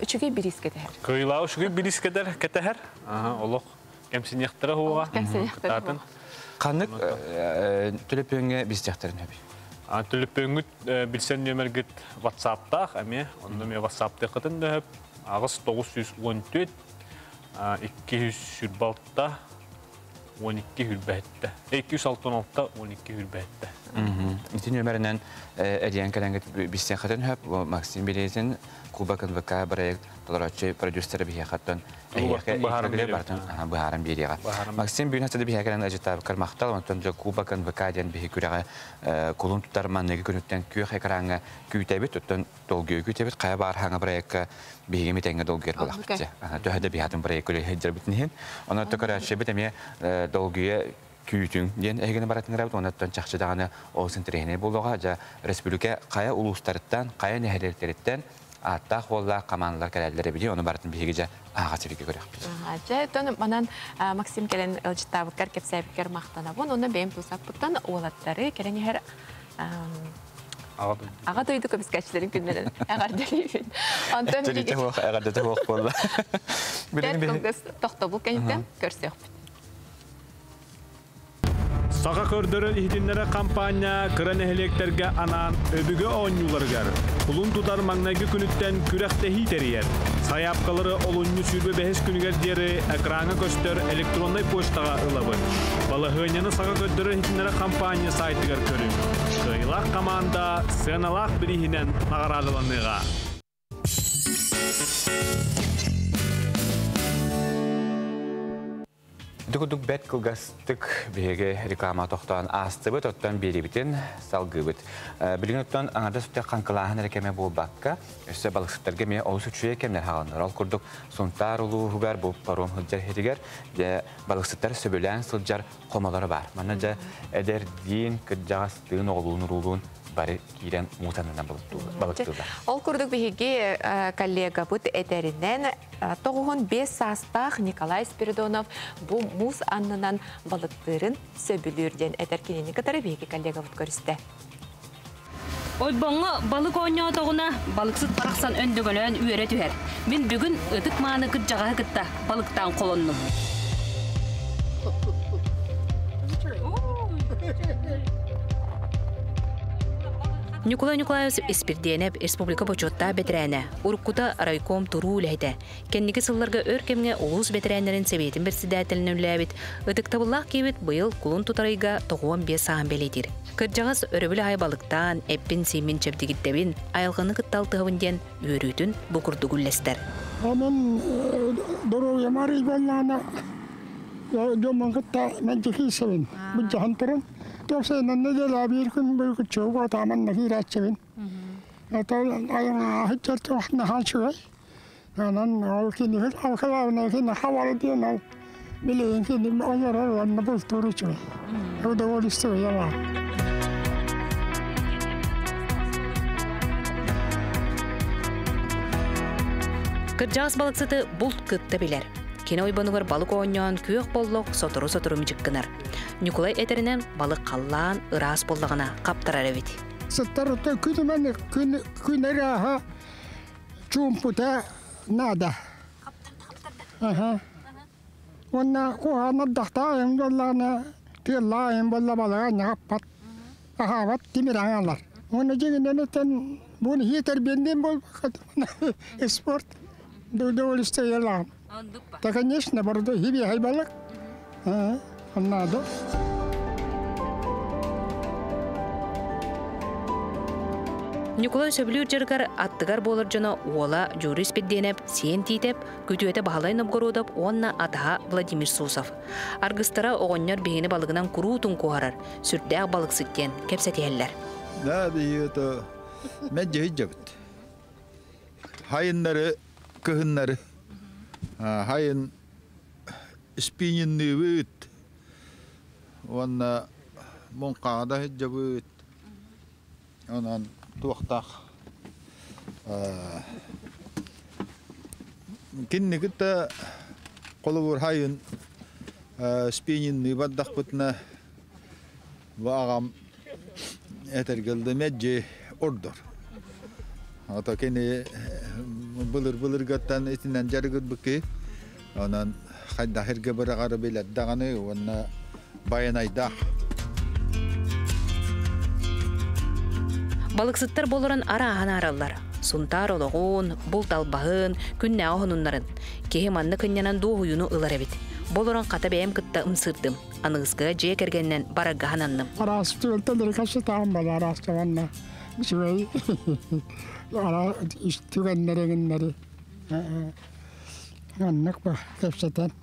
Speaker 1: үшіге бір ескетер.
Speaker 18: Күйілағы үшіге бір ескетер кәтәр. Олық кәмсінектірі хуға.
Speaker 1: Кәмсінектірі.
Speaker 2: Қанық түліппеңе біздектірін өбі?
Speaker 18: Түліппеңіт білсен нөміргіт WhatsApp-тақ әме. Онды мен WhatsApp-ты қытын дөп. Ағыз 914 216-та 12 хүрбәтті. 266-та 12 хүрбәтті.
Speaker 2: Итин өмірінен әдейін кәләңгіт бістен қатын хөп, Максим Березин, Куба КНВК проект, Толорачы продюсері біге қаттын. Бұхарын береға. Максим бүйін хастады біге кәләң әжеттабы қармақтал, онтан жа Куба КНВК ден біге күріға қолын тұтар маннығы күніттен күйі қайқараңа күйтәбет, оттан долгүйі күйтәбет, қая бар хаңа проектқа бігеге метәңгі долгүйер болақ бітті. Төхәді бігетін проект көлі хеджер бітінен. Оны тұқырачы біт әме долгүйі күйтің ден әйгені баратын ғырабыт, онаттан чақшыдағаны олсын тірейіне болуға, жа республика қая ұлыстарыттан, қая нәхелертеріттен аттақ болла қаманлар кәрәлдері біле, оны баратын бейге жа аға сирге көрек біз.
Speaker 1: Жа, манан Максим келен ұлжыттабықкар, кепсәбіккер мақтанабын, оны бәйім тұсақ бұттан олаттары келен ехер аға дойды көміскәтшілерін күнлерін әғарделейбін.
Speaker 2: Жәрейті оқ, әғардеті оқ болла.
Speaker 1: Дәт қылғыз тоқты бұл кәнеттен көрсек бұд.
Speaker 18: Саға көрдірі ихтинлері кампания кыран эхелектерге анан өбігі оңюларғар. Құлын тұтар маңнайғы күніттен күрәқті хитериер. Саяпқалары олынны сүрбе бәхес күнігер дері әкраңы көстер электрондай поштаға ылабын. Балығыняны саға көрдірі ихтинлері кампания сайтығар көрім. Қайлақ команда сыналақ бірихінен нағарадыланныға.
Speaker 2: Дүгүдүк бәт кылгастык беге реклама тоқтан астыбыт, оттан бері бітін салгыбыт. Білген оттан аңарда сүтті қанқылағын әрекеме бұл баққа, өсі балықсыптарға ме олысы үшуе кемдер хағандар. Ал күрдік сұнтар ұлу ғығар бұл паром ғылжар херігер, балықсыптар сөбілән сылжар қомалары бар. Мана жа әдер дейін кіржағастығын оғылуын ұруын бары кейрен мұтанынан балықтылар.
Speaker 1: Ол күрдік беге коллега бұд әдерінен 95 састақ Николай Спиридонов бұл мұз аннынан балықтырын сөбілерден әдеркенені кітары беге коллега бұд көрісті.
Speaker 11: Ойбаңы балық ойна тоғына балықсыз барақсан өндігінен үйері түхер. Мен бүгін ұтық маңы күт жаға күтті балықтан қолынным. Николай Николаевич Испирденев республика бочотта бетерәне. Уруккута райком туру үләйді. Кеннеге сылларға өркемге олус бетерәнерін себетін бірсідәтілін үләбет. Үдіктабыллақ кебет бұйыл құлын тұтарайға 95 сағын белетір. Кырджағыз өрібілі ай балықтан, әппін сеймен чептігіттебін, айылғаны күтталтығынден өрітін бұқырды күллестер.
Speaker 19: Амен дұру ямары боллана жоман күтта мен жекейсебін. Бұл жағын тұрын. Тоқса нанна делабир күн бұл күтчуға таман нахирачевин. Это айына хитчер тоқна ханчуай. Анан ол кинихил алқалауына кина хавары дейін ол билейін кини ойырар онна бұл туручуай. Ода олистуай яла.
Speaker 11: Кырджағыз балықсыты бұлт күтті білер. Кені ойбанығыр балық ойнан күйек боллық сотыру-сотыру мүжіккінар. Николай әтерінен балық қаллан ұрас болдығына қаптырар әвет.
Speaker 19: Сыттарыты күнімені күнері аға чумпута нада. Онна қоғаны дақта айын боллағына тыйылла айын болла балыға нағаппат. Ағават демір аңалар. Оны жегінден өттен бұны хетер бенден бол спорт. удовольствие. Да, конечно, борду хиби хайбалак. Надо.
Speaker 11: Николай Сөбілер жыргар аттыгар болыр жана уола журис бедденеп, сен титеп, күтуэте бағалай нобгородап, онна атаға Владимир Сусов. Аргыстара оғоннер бейіні балығынан күрутун куарар, сүрдәк балық сүттен кепсетелер.
Speaker 20: Да, бейіті мәджі жабыт. Хайыннары, күхіннары, хайын спининны өт, онна мұнқағада жабыт, онан туақтақ. Кенне күтті қолы бұр хайын спининны баддақ бұтына бағам әтергілді мәджі ордыр. Ата кені бұлыр ғаттан етінен жарығыр бүкі, онан қайда херге бір ағары беләддағаны, онна байын айдақ.
Speaker 11: Балықсыттар болырын ара-ағаны аралар. Сунтар олығын, бұл талбағын, күнне ағынынларын. Кеге манны күнненен ду ұйыну ұлар әбет. Болырын қата бәйім күтті ұмсырдым. Анығызға жия кергеннен барағағын анным.
Speaker 19: Арасты өлтендері қашы тағым бала арасты ванна. Шуай. Ара түгеннерегеннері. Аннық ба, кепсетен.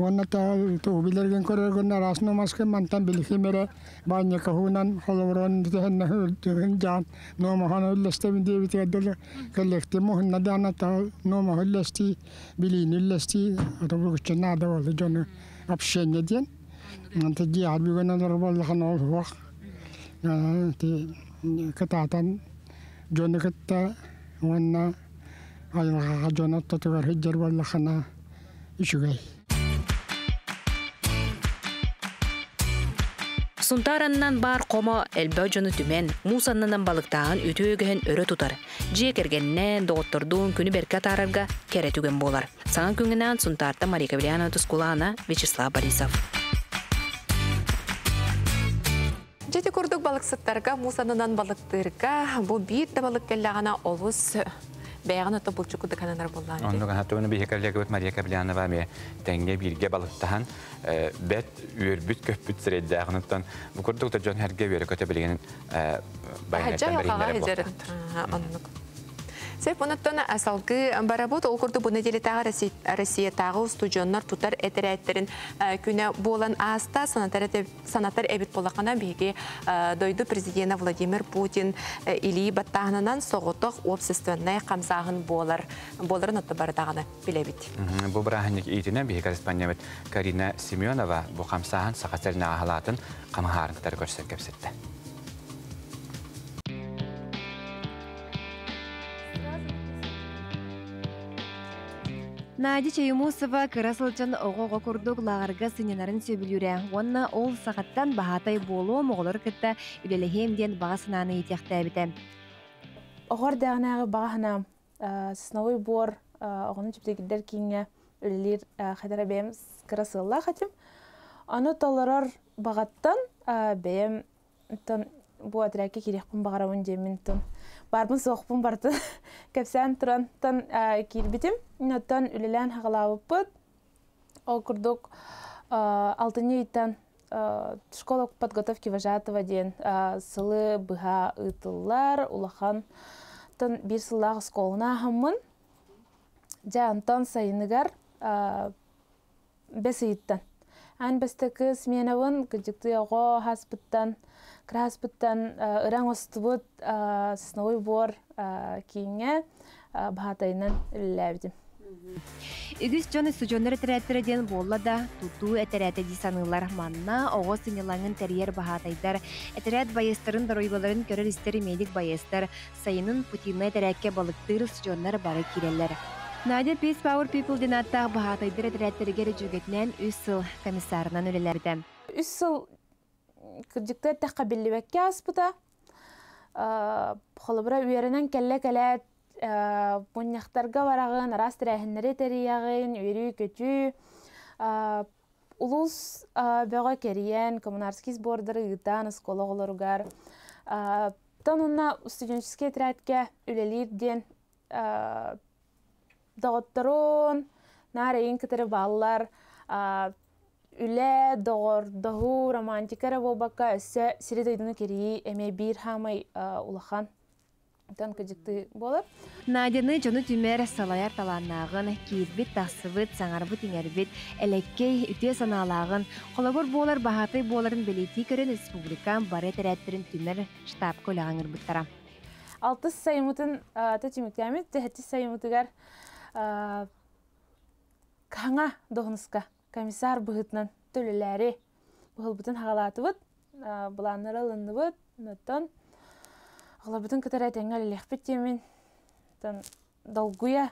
Speaker 19: Онна туғбилерген көрерген арасыны масқы мантан білхимері бәне кахунан холоврон дегенне хүлдігін жан номахан үллестемін дебіт еділі коллекті мұхынна дана нома үллести білейін үллести отыбы нада олды жоны общение ден. Анты жиар бүгін олар болдыған ол хуақ. Кытатан жоны кытта онна айылғаға жоны тұтығар хүджер болдықана үшігей.
Speaker 11: Сунтараннан бар комо элбө жону түмен, мусаннан балыктагын үтөөгөн өрө тутар. Жие кергеннен дооттордун күнү берке тарарга кере түген болар. Саңа күнгенен Сунтарта Мария Гавриловна Тускулана, Вячеслав Борисов.
Speaker 1: Жети курдук балыксыттарга, мусанынан балыктырга, бу бир да балык келлегана олус бәйгән ото булчу куды кананар булган.
Speaker 2: Онда хатуны бихекерлеге бит Мария Гавриловна ме тәңге бирге балыктан бет үрбүт көпбүт среддагынтан бу курдук та жон херге бере көтө билген байнаттан берилер булган.
Speaker 1: Сеп онаттана асалгы баработ ол курду бу неделетагы Россиятагы студионнар тутар этереттерин күнө болан аста санатар эбит болакана биги дойду президент Владимир Путин или баттагынан соготок общественный камсагын боларын отто бардаганы билебит.
Speaker 2: Бу браханик итине биги корреспондент Карина Семенова бу камсагын сакатерна халатын камахарыктар көрсөткөпсетти.
Speaker 5: Нади Чаюмусова кырасылчан оғоға күрдік лағырға сыненарын сөбілюрі. Онна ол сағаттан бағатай болу моғылыр кітті үлелігемден бағасынаны етекті әбіті.
Speaker 10: Оғыр дәғінағы бағасына сыснауы бор оғыны жүптегілдер кейінге үлелер қайдара бәйім кырасылла қатым. Аны таларар бағаттан бәйім бұ әтірәке керекпін бағарауын жемін барбын соқпын барды кәпсән тұрантан келбетім. Инаттан үлелән хағалауы бұд. Ол күрдік алтыны еттен школа подготовки вожатого ден сылы бұға ұйтылар улахан бір сыллағы сколына ғымын. Жантан сайыныгар бәс еттен. Ән бәстікі сменавын күджікті оғы хаспыттан Краспыттан ыран остубут сысновой бор кейінге бағатайынан үліләбді.
Speaker 5: Үгіз жоны студионер әтірәттереден болла да тұту әтірәті дисанылар манна оғы сынелаңын тәрьер бағатайдар әтірәт байыстарын доройбаларын көрір істері медик байыстар сайынын путинна әтірәтке балықтыр студионер бары керелер. Надя Peace Power People денаттағы бағатайдар әтірәттергері жүргетінен 3 сыл комиссарынан үлілерді.
Speaker 10: 3 сыл күрдікті тәққа білібәкке аспыда. Қолыбыра үйерінен кәлі-кәләт бұняқтарға барағын, арас тірәхінлері тәрияғын, үйері көті. Улус бөға кериен, коммунарский сбордары ұйтан, скола оларығар. Тан онна студенческий тәрәтке үлелерден доғыттырын, нарайын кітірі баллар, үлі, доғыр, доғу, романтикара болбаққа өсі сірі дойдыны керейі әме бір хамай улахан. Тан көжікті болып.
Speaker 21: Надяны жоны түмер салаяр таланнағын, кейірбет, тақсыбыт, саңарбыт, еңербет, әлеккей, үте саналағын, қолабыр болар, бағаты боларын белеті көрін республикан бары тәрәттерін түмер штаб көлағын ұрбыттара.
Speaker 10: 6 sayımıtın tecrübemiz, 7 sayımıtıgar kana doğunuska komisar bıhıtnan tölüleri bıhılbıtın hağalatı bıt, bulanları alındı bıt, nötten ağlabıtın kıtar etengel lehbet yemin dalguya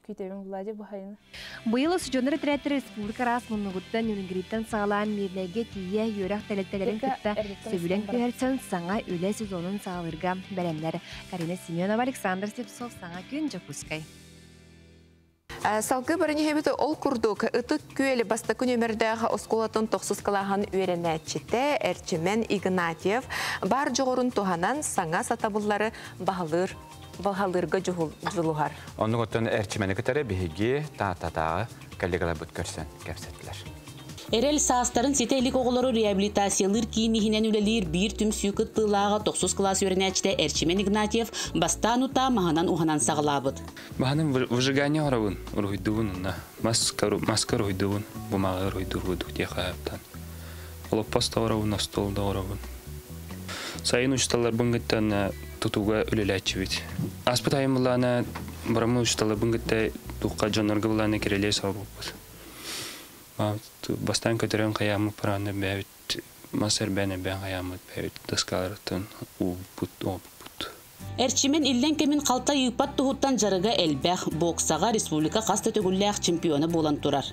Speaker 10: kütebin buladı bu hayını.
Speaker 21: Bu yıl Sücönleri Tretleri Respublika Rasmunluğuttan Yunigri'den sağlayan mirlege tiye yörek teleklerin kıtta söbülen köyersen sana öyle sezonun sağlırga berenler. Karina Semyonova, Aleksandr Stepsov, sana gün Jakuskay.
Speaker 1: Салгы барыны хебеті ол күрдік. Үті көйлі бастакы нөмірдегі осколатын тоқсыз қылаған үйренәтчеті Әрчімен Игнатьев бар жоғырын туғанан саңа сатабылары бағалырға жылуғар.
Speaker 2: Оның өттен Әрчімені күтәрі бейге тағы коллегалар бұт көрсен кәпсеттілер.
Speaker 22: Эрел саастарын сетейлік оғылары реабилитациялыр кейінігінен үлелер бір түм сүйкіт тылаға 9 класс өрінәчті Әрчімен Игнатьев бастан ұта мағанан ұғанан сағылабыд.
Speaker 23: Мағанын выжигание оравын, ұрғыдуын, маска ұрғыдуын, бұмағы ұрғыдуын тек аяптан. Олоппаста оравын, столда оравын. Сайын ұшталар бұңғыттан тұтуға үлеләтші бет. Аспыт айымыланы бұрамы ұшталар бұңғытта тұққа жонырғы бұланы керелей сабып. Бастан көтерен қаямы пыраны бәвіт, масыр бәне бән қаямы бәвіт, дұскаларытын ұбыт.
Speaker 22: Әрчімен иллен кемін қалта үйпат тұғыттан жарыға әлбәқ боксаға республика қасты төгілләқ чемпионы болан тұрар.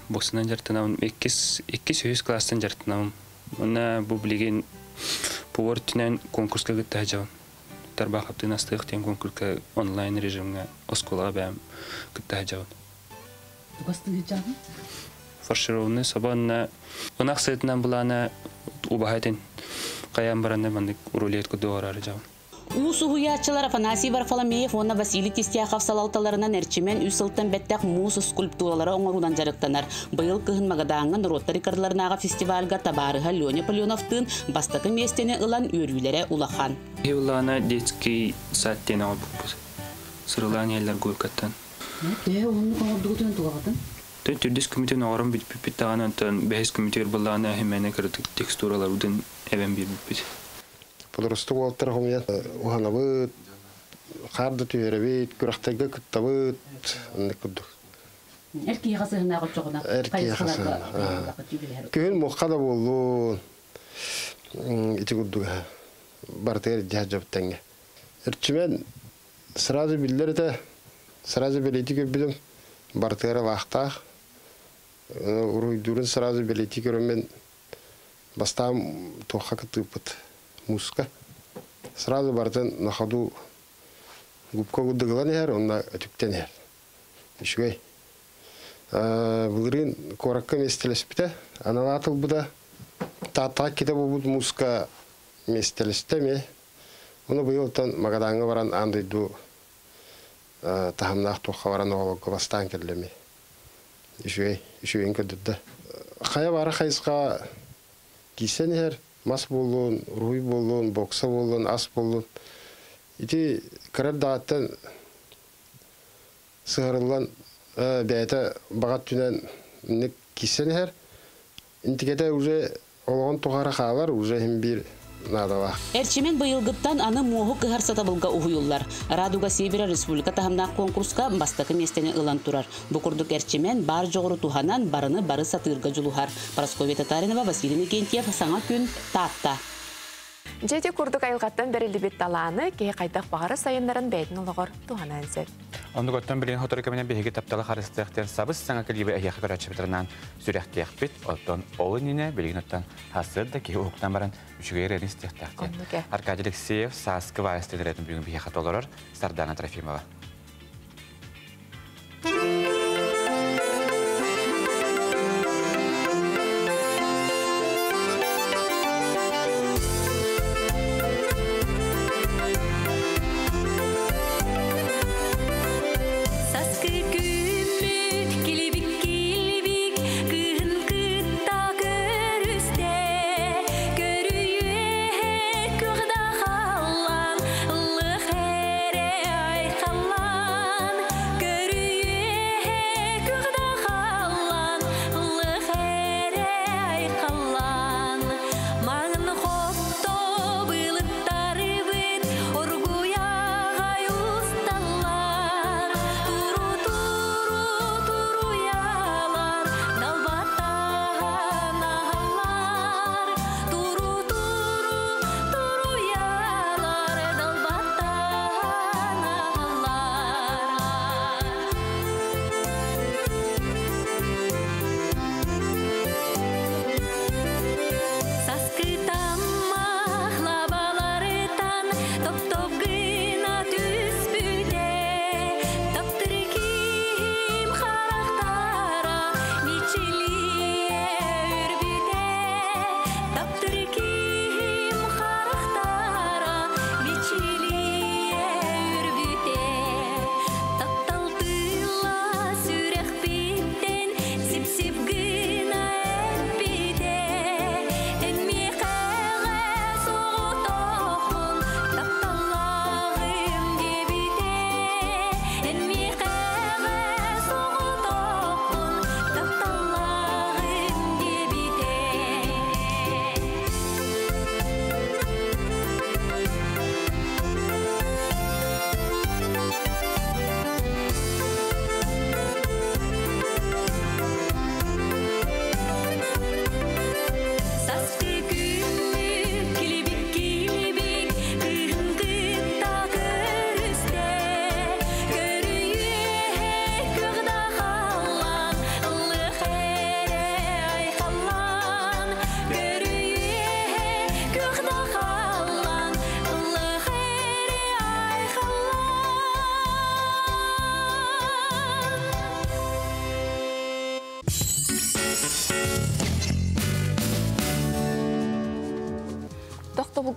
Speaker 23: Боксынан жартынауын, 200 кластан жартынауын. Оны бұл білеген повар түнен конкурсқа күтті әжауын. Тарбақаптың астығықтен конкурсқа онлайн режимге осколаға бәм күтті әжауын.
Speaker 22: Бастың әжауын?
Speaker 23: Фаршированный сабанна онақ сайтынан бұланы убахайтын қаян баранды мандық рулетку доғарары жауын.
Speaker 22: Уусу хуячылар Афанасий Варфоломеев, онна Василий Тестяхов салалталарынан әрчімен үсілттен бәттәк мус скульптуралары оңырудан жарықтанар. Бұйыл кығын мағадаңын роттары кардыларынаға фестивальға табарыға Леоня Полионовтың бастақы местені ұлан өрвілері улахан.
Speaker 23: Уланы детский саттен ауып бұз. Сырылан елдер гөлкаттан.
Speaker 22: Оны қоңырдығытын туғадың?
Speaker 23: Түрдіс көмітен оғырын бүт-бүт тағанан бәйіз көмітер бұллағына әмәне кірдік текстуралар ұдын әбен бейбіт.
Speaker 24: Подростық олттар ғымет, ұғанабыт, қарды түйеребет, күрақтайға күттабыт, ұнды күрдік.
Speaker 22: Әркей қасығына құтшығына?
Speaker 24: Әркей қасығына. Күйін мұққада болу, ити күрдігі, бартығыр жағы тәңге. Әрчімен сразу білдерді, сразу білеті көббідің, бартығыры лақтақ, Уруйдурын сразу билети көрөмен бастам тоққа кытыпыт муска. Сразу бартын на ходу губка гудыгылан ер, онна түптен ер. Үшігай. Бұлырын коракка местелеспіті, аналатыл бұда. Та-та кете бұд муска местелесті ме. Оны бұйылтан мағадаңы баран андайду тахамнақ тоққа баран оғалыққа бастан келдеме. Үшігейін көдді. Қая бары қайысқа кейсен ер, мас болуын, руй болуын, бокса болуын, ас болуын. Ити кірір дағаттан сығырылан бәйті бағат түнен кейсен ер. Интикеті уже олығын тұғары қағалар, уже хем бір надала.
Speaker 22: Әрчімен бұйылғыттан аны моғы кығар сатабылға ұғыюлар. Радуга Севера Республика тағымнақ конкурсқа бастақы местені ұлан тұрар. Бұқырдық әрчімен бар жоғыры туғанан барыны бары сатырға жылуғар. Парасковия Татаринова, Василий Никентьев, саңа күн таатта.
Speaker 1: Жеде күрдік айылғаттан бәрілі бет таланы, кей қайтақ бағары сайындарын бәйтін ұлығыр туғана әнсет.
Speaker 2: Онды көттен білген хоторекеменен бейге тапталы қарыстықтен сабыз саңа кілгебе әйеқі көрәтші бітірінен сүрәқтіяқ бет, оттан олы нене білген оттан хасыр да кей ұқтан баран үшіге ерерін стияқтақтен. Аркадий Алексеев, Саскы вайыстылыретін бүгін бейге қатолырыр, Сардана Трофимова.
Speaker 25: Saskı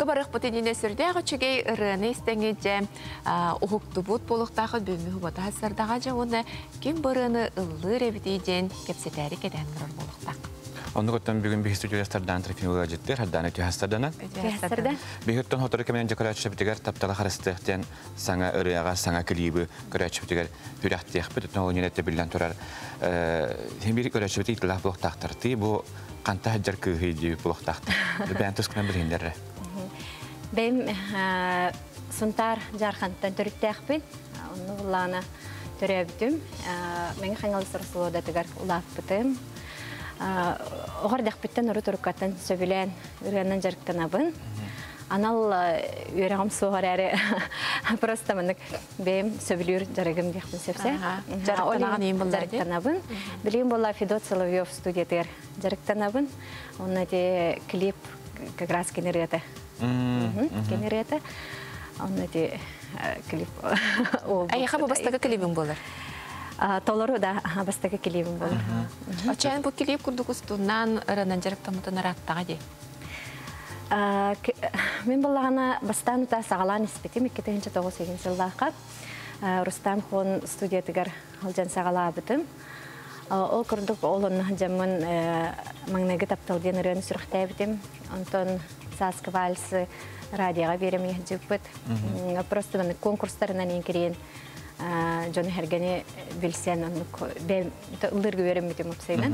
Speaker 1: барық бұтыніне сүрде ғычыгей ұрыны істеңе жа ұғықты бұт болықтағы бөмі ғыбата хасардаға жа оны кем бұрыны ұлы ребетейден кепсетәрі кеден ұрыр болықтақ.
Speaker 2: Onu götden bugün bir stüdyolardan trafik ulaştı. Hadan ötühastardan. Bugün hotoru kemen dekorasyonu bitiger taptalı harastıqtan sana ırığa sana klibi dekorasyonu bitiger hürahtiq bütün o yönette bilen torar. Hem bir dekorasyonu bitiger lah blok taktırdı. Bu qanta hajar kıyıcı blok taktı. Ben tuskuna bilindir.
Speaker 6: Benim suntar jarxantan törüttəxbin. Onu bullana törəbdüm. Mən xangal sırasıloda tigar ulapbıdım. Оғар дәқпеттен ұры тұрыққаттан сөбілен үргеннен жарықтанабын. Анал үйрағым соғар әрі просто мұнық бейім сөбілер жарығым дәқпін сөпсе.
Speaker 1: Жарықтанаған ең бұл
Speaker 6: жарықтанабын. Білейін бола Федот Соловьев студиятығыр жарықтанабын. Оны де клип как раз кенереті. Кенереті. Оны де клип.
Speaker 1: Айыға бұл бастағы клипің болыр?
Speaker 6: Толору да бастығы клипім болыр.
Speaker 1: Ачайын бұл клип күрдік ұстуынан ұрынан жарықтамытын ұраттаға де?
Speaker 6: Мен болағына бастан ұта сағалан іспетім 2009 жылдаққа. Рустам хон студиятығар алжан сағала абытым. Ол күрдік олын жамын маңнағы тапталден ұрын сүріқтай бітім. Онтон Саскы вальсы радиоға берем ехджіп бұд. Просто конкурстарынан ең керейін Джон Хергені білсен, ұлдырғы өрім бітім ұпсайнан.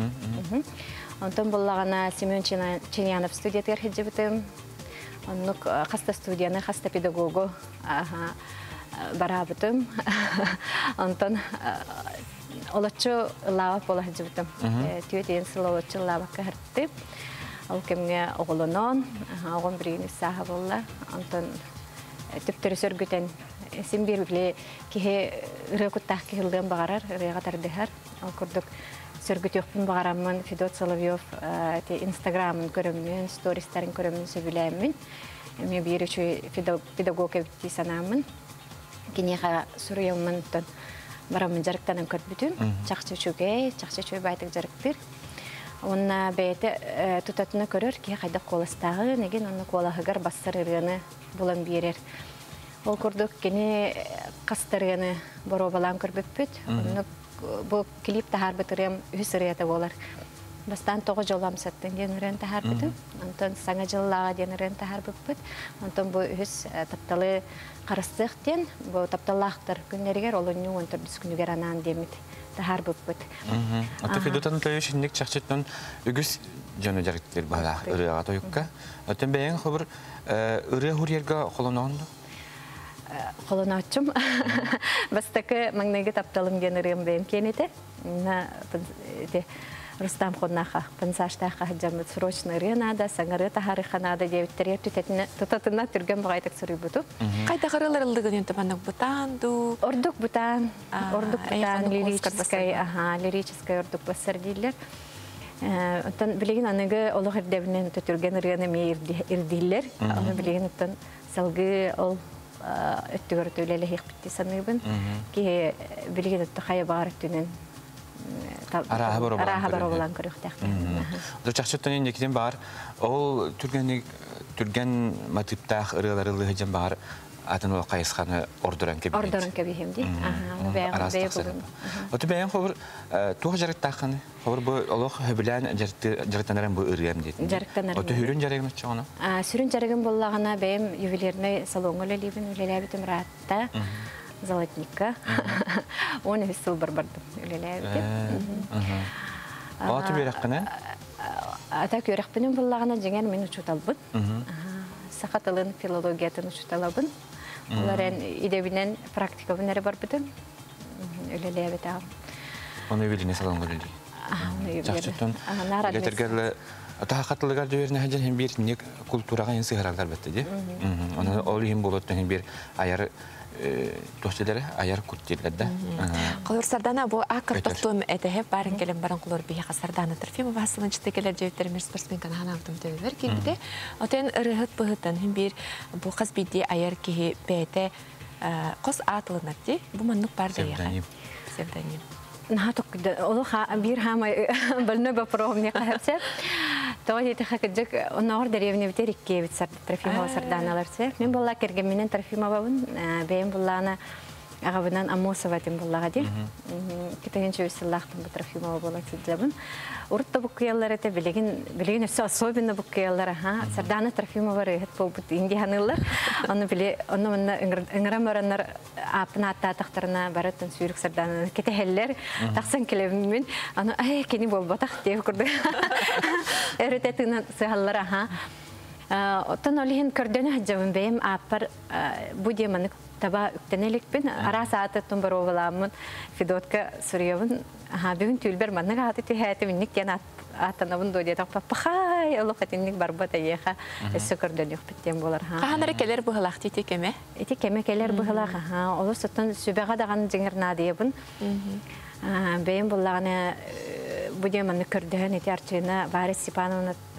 Speaker 6: Онтон болағына Семен Ченянов студиятығар хеджі бітім. Онық қаста студияны, қаста педагогу бара бітім. Онтон олатчы лава пола хеджі бітім. Түйет ең сылы олатчы лава кәртті. Ол кемге оғылынан, оғын бірігіні саға болла. Онтон түптірі сөргітен сен берілі кеге ұры күттақ кеғылдығын бағарар, ұрыға тардығар. Ол күрдік сөргіт өқпін бағарамын, Федот Соловьев инстаграмын көріммен, стористарын көріммен сөбіләймін. Мен бері үші педагог өбітті санамын. Кенеға сұрыйымын барамын жарықтанын көрбітін. Чақшы чөй байтық жарықтыр. Онна бәйті тұтатыны көрір, ке қайда қолыстағы, неген оны қолағығар бассыр ұрыны болан берер. Ол күрдік кені қастырыны бору балан көрбіп бүт. Бұл клип тахар бітірем үс ұрыяты болар. Бастан 9 жолам сәттен ден ұрын тахар бітім. Онтон саңа жыллаға ден ұрын тахар бүп бүт. Онтон бұл үс тапталы қарыстықтен, бұл тапталақтыр күннергер, ол үні онтыр дүс күнігер анан демет. Тахар бүп бүт.
Speaker 2: Аты Федотан тәйешіндік чақшеттен үгіс жөні жарықтер бағақ ұрыға тойыққа. Өттен бәйін қобыр ұры хұрерға қолынағынды?
Speaker 6: Қолын атчым. Бастакы маңнайғы тапталым ген ұрығым бәйім кенеті. Рустам қоннаға, пынсаштаға жамыт срочны ұрығынада, саңыры тахарықанада деуіттерер тұтатына түрген бұғайтық сұрый бұту.
Speaker 1: Қайда қырылырылдығын енті маңнық бұтанду?
Speaker 6: Ордық бұтан, лирическай ордық басыр дейлер. Білеген анығы олық үрдебінен түрген ұрығыны ме ирдейлер. Оны білеген ұттан салғы ол өттігір төлелі хеқпітті санығын. Ке білген ұтты қайы бағар өттінен араға бар олан көріқтәқті.
Speaker 2: Чақшыттан ендекіден бар, ол түрген матыптақ ұрыларылығы жан бар, атын ол қайысқаны ордыран кебі.
Speaker 6: Ордыран кебі хемді.
Speaker 2: Оты бәйін қобыр, туға жарықтаққаны, қобыр бұл олық хөбілән жарықтанаран бұл ұрыям дейін.
Speaker 6: Жарықтанаран.
Speaker 2: Оты хүрін жарығын өтші оны?
Speaker 6: Сүрін жарығын болағына бәйім ювелеріне салон өлелейбін, өлеләбітім ратта. Золотника. Он весь сылбар бардым.
Speaker 2: Аты бераққаны?
Speaker 6: Ата көріқпінен болағына жеңен мен ұчуталбын. Сақатылын филологиятын ұчуталабын. Оларын идебінен практикабын әрі бар бітім. Өлелей әбет ағым.
Speaker 2: Оны өбеліне салон өлелей? Жақшыттың үлетергерлі Тахатылыгар дөріне хәҗәр һәм бер ник культурага ин сыгыралар бетте. Оны ол һәм булат һәм бер аяр тохтеләре аяр күттеләдә.
Speaker 1: Кылырсардана бу акыр тохтум әтәһә барын келем барын кулыр бия хасарданы терфим васылын читекелер җәйтермер спортсмен канаһына алтым төбер килде. Отен рыгыт быгытын һәм бер бу кыз биде аяр ки бәтә кыз атлынат ди. Бу маннык бар дия. Псевдоним.
Speaker 6: Нахатук олуха бир хамай бөлнө бапром не кахапча. Тоғы еті қақыджық, онағыр дәревіне бітер икке бит Трофимова сарданалар сәр. Мен болла кергенменен Трофимовабын, бәйін болланы ағабынан Амосова дем боллаға де. Кетегенше өсіллақтың бұл Трофимова бола тедзабын. Уртта бұқиялар әті білеген өсі особенно бұқиялар. Сарданы Трофимова рейхет бол бұд инге ханылар. Оны мұнна үңірам оранар апына аттатықтарына бараттын сүйрік сарданы кете хәллер. Тақсан келебіммен, оны кені бол батақ деп күрді. Әрітетіңнен сығалар. Оттан олиген көрдені хаджабын бәйім аппар бұ деманы таба үктенелікпен ара сааты тұмбар оғыламын Федотка сүребін. Бүгін түйілбер маннық аты түйәті міннік кен аттанабын дойдетақ папахай олық әтіннік барбат әйеға өсі көрдені үкпеттен болар.
Speaker 1: Қағанары келер бұғылақ дейті кеме?
Speaker 6: Еті кеме келер бұғылақ. Олы сұттан сөбеға даған жеңірна дейбін. Бәйім болағаны бұ деманы көрдіген еті арчыны Варис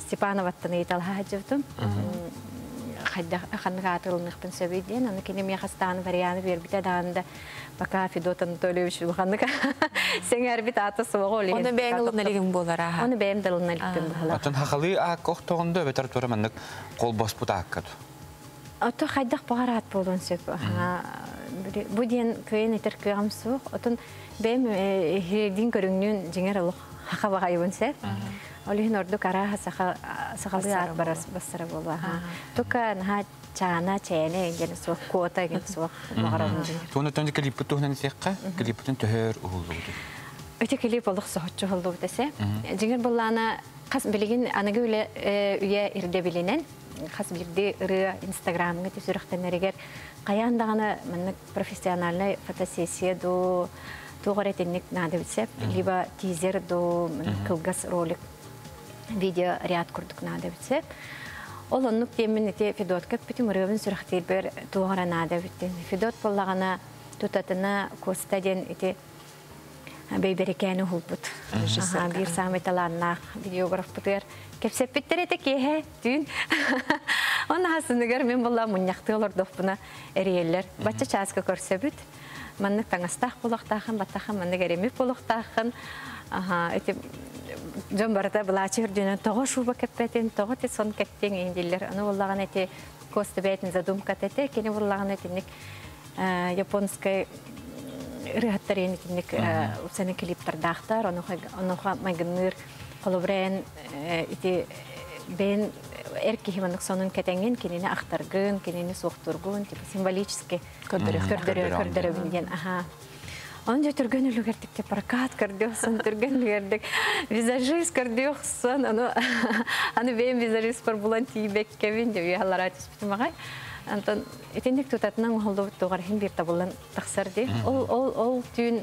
Speaker 6: Степановаттаны еталға жывдым. Қанға атылынықпын сөбейден. Оны кенем яқастағаны варианы бербіті дағында бақа Федот Анатольевич ұлғанныға сен әрбіт аты суығы олеген.
Speaker 1: Оны бәйін ұлыналеген болар аға?
Speaker 6: Оны бәйім дылыналеген болар.
Speaker 2: Атын хақылы ақ оқтығында өбетар тұры мәнік қол бос бұта аққады?
Speaker 6: Ото қайдақ бағар ат болуын сөп. Бұ ден көйен етер көйғам суық. Отын бәйім херден көріңнен жеңер ұлық хақа бағайуын сөп. Олеген ордук араға сақалы ат барас басыра болу. Тука наға чана, чәне, енгені суық, кота еген суық бағарауын жеңер.
Speaker 2: Туғын өтінде клиппі тұғынан есеққа, клиппітін төхер ұғылды бұды?
Speaker 6: Өте клип олық соғытшы ғылды бұдасы. Жеңер болағына қас білеген анығы үйе үрде білінен, қас бірде ұры инстаграмыңы тесурақтан әрегер қаяндағаны мұнық профессиональный фотосессия туғыр әтеннік нады бітсеп, либо тизер кылгас ролик видео ряд күрдік нады бітсеп. Ол оннық демін әте Федотка бүтін ұрығын сүріқтер бір туғыра нады біттен. Федот болағына тұтатына костаден әте бейберекәні ғылбыт. Bir самайталаннақ видеограф бұтығар. Кепсеп біттер әте кейе түйін. Оны хасыныгар мен болла мұнияқты олар доқпына әрелер. Батча часка көрсе бүт. Маннық таңастақ болуқтақын, баттақын, маннық әремек болуқтақын. Жон барда бұлачы үрденен тоғы шуба кәппәтен, тоғы те сон кәттен еңделер. Оны боллаған әте косты бәйтін задумкат әте, кені боллаған әтінік японскай рыхаттар енетінік ұсаны клиптардақтар. Онуға майгыныр қолыбырайын бәйін әркехіманық сонын кәтәнген кенені ақтарғын, кенені соқтырғын, символически көрдірі білген. Он же түрген үлгердік, прокат көрдіқсын, түрген үлгердік, визажист көрдіқсын, аны бейін визажист бар бұлан тейбек кәбін деп үйалар айтыс бітім ағай. Антон, етендік тұтатынан ұғылды бұттуғар хем бір табылын тақсар де. Ол түйін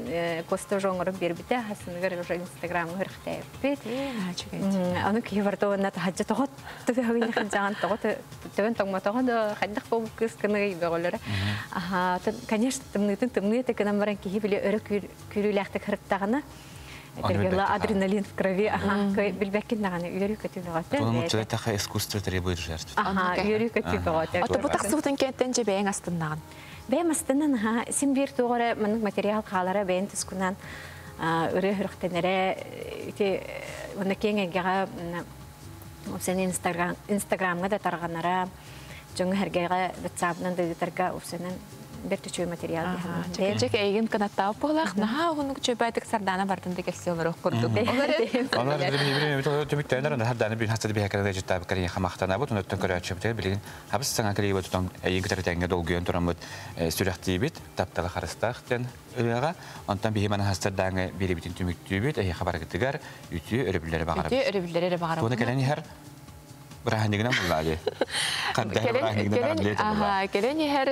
Speaker 6: косты жоңырын бер біті, хасыныгар инстаграмы ғырқтай өппет. Аны күйі барды оғына тағаджа тоғыт түбі өйіне қанжаған тоғыт түбін тоңма тоғыды қайдақ бұл кыз кыны үйбе қолары. Конечно, тымны текінен баран кейі біле өрі күріләқті қырықтағына. Адреналин в крови, білбәккен нағаны үйері көтіп оғаты.
Speaker 2: Оның мұтылай тақа искусство требует жертв.
Speaker 6: Үйері көтіп оғаты.
Speaker 1: Оты бұтақ сұғытын кенттен же бәйін астыннаған?
Speaker 6: Бәйін астыннан, сен бір туғыры мұның материал қалары бәйін тұскынан үрі үріқтенері, оны кен әгеға өпсені инстаграмға да тарғанара, жоңы әргеға ватсабынан да детарға өпсенін бір түчөй материал.
Speaker 1: Жек әйген қанаттауы бұғылақ, наға оғының чөйбәйтік сардана бардынды кәсі олар оқырдық.
Speaker 2: Олар төміктәйінер, әрдәні бір хастады бейхәкәрді жеттабы кәріне қамақтана бұд, оны өттен көрі өтшөптер білген. Хабыс саңа кәрі өт ұтан әйген кітәрдәңге долгүйен тұран бұд сүрәқті бет, тапталы қарыстақтен ұяға. Онтан бейхеманы хастардаңы бері бітін төміктүй бет, әйе қабар кітігер, үті өрібілері бағарып. Бұраханегінен бұлады. Қаддар бұраханегінен ағылеті бұлады.
Speaker 1: Келен ехер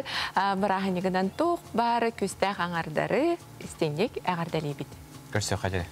Speaker 1: бұраханегінен тұқ бары күстәқ аңардары істенек әғардалі бит.
Speaker 2: Көрсе қадыр.